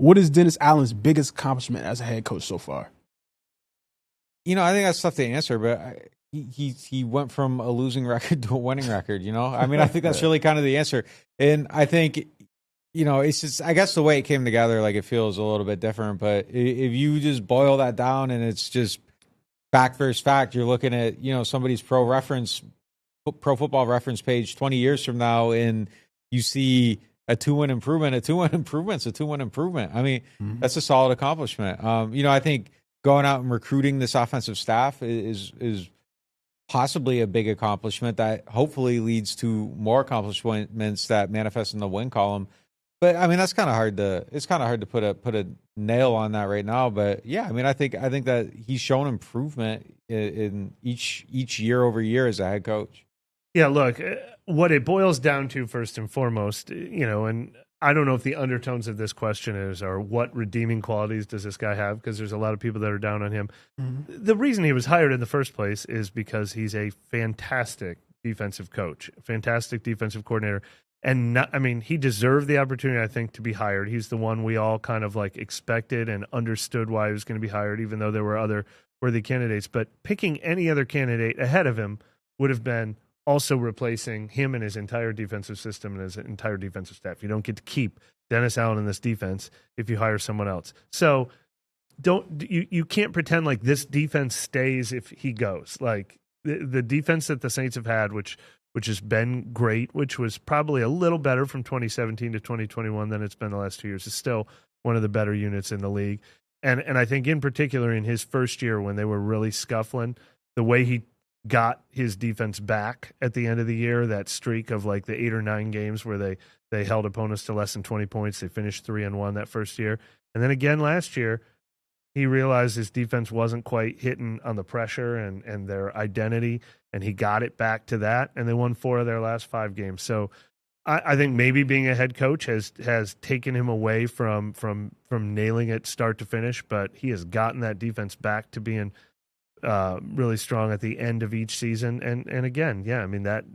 What is Dennis Allen's biggest accomplishment as a head coach so far? I think that's tough to answer, but he went from a losing record to a winning record, I think that's really kind of the answer. And I think, it's just, I guess the way it came together, like it feels a little bit different, but if you just boil that down and it's just fact versus fact, you're looking at, somebody's pro football reference page 20 years from now, and you see a 2-win improvement. A 2-win improvement's a 2-win improvement. I mean, that's a solid accomplishment. I think going out and recruiting this offensive staff is possibly a big accomplishment that hopefully leads to more accomplishments that manifest in the win column. But I mean, it's kind of hard to put a nail on that right now. But yeah, I mean, I think that he's shown improvement in each year over year as a head coach. Yeah, look, what it boils down to first and foremost, and I don't know if the undertones of this question are what redeeming qualities does this guy have? Because there's a lot of people that are down on him. Mm-hmm. The reason he was hired in the first place is because he's a fantastic defensive coach, fantastic defensive coordinator. And he deserved the opportunity, I think, to be hired. He's the one we all kind of like expected and understood why he was going to be hired, even though there were other worthy candidates. But picking any other candidate ahead of him would have been also replacing him and his entire defensive system and his entire defensive staff. You don't get to keep Dennis Allen in this defense if you hire someone else. So you can't pretend like this defense stays if he goes. Like the defense that the Saints have had, which has been great, which was probably a little better from 2017 to 2021 than it's been the last 2 years, is still one of the better units in the league. And I think in particular in his first year when they were really scuffling, the way he got his defense back at the end of the year, that streak of like the 8 or 9 games where they held opponents to less than 20 points. They finished 3-1 that first year. And then again last year, he realized his defense wasn't quite hitting on the pressure and their identity, and he got it back to that, and they won 4 of their last 5 games. So I think maybe being a head coach has taken him away from nailing it start to finish, but he has gotten that defense back to being really strong at the end of each season. And again, yeah, I mean that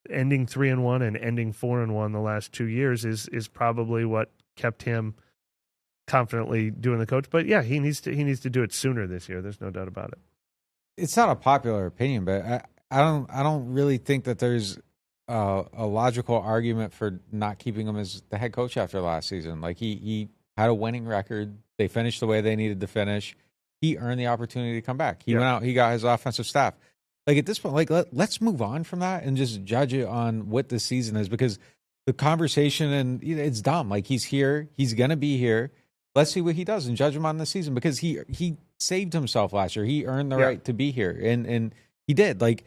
ending 3-1 and ending 4-1 the last 2 years is probably what kept him confidently doing the coach. But yeah, he needs to do it sooner this year. There's no doubt about it. It's not a popular opinion, but I don't really think that there's a logical argument for not keeping him as the head coach after last season. Like he had a winning record. They finished the way they needed to finish. He earned the opportunity to come back. He went out. He got his offensive staff. Like at this point, like let's move on from that and just judge it on what this season is, because the conversation and it's dumb. Like he's here. He's gonna be here. Let's see what he does and judge him on the season, because he saved himself last year. He earned the right to be here, and he did. Like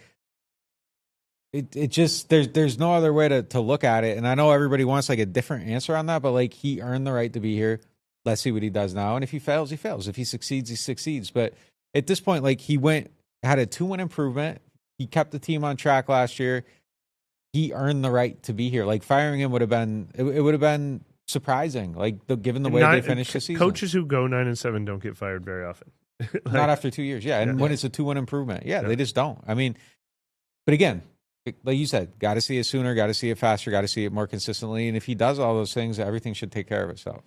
it just there's no other way to look at it. And I know everybody wants like a different answer on that, but like he earned the right to be here. Let's see what he does now. And if he fails, he fails. If he succeeds, he succeeds. But at this point, like had a 2-win improvement. He kept the team on track last year. He earned the right to be here. Like firing him would have been surprising. Like given the way they finished the season. Coaches who go 9-7 don't get fired very often. Not after 2 years. Yeah. And when it's a 2-win improvement, they just don't. I mean, but again, like you said, got to see it sooner, got to see it faster, got to see it more consistently. And if he does all those things, everything should take care of itself.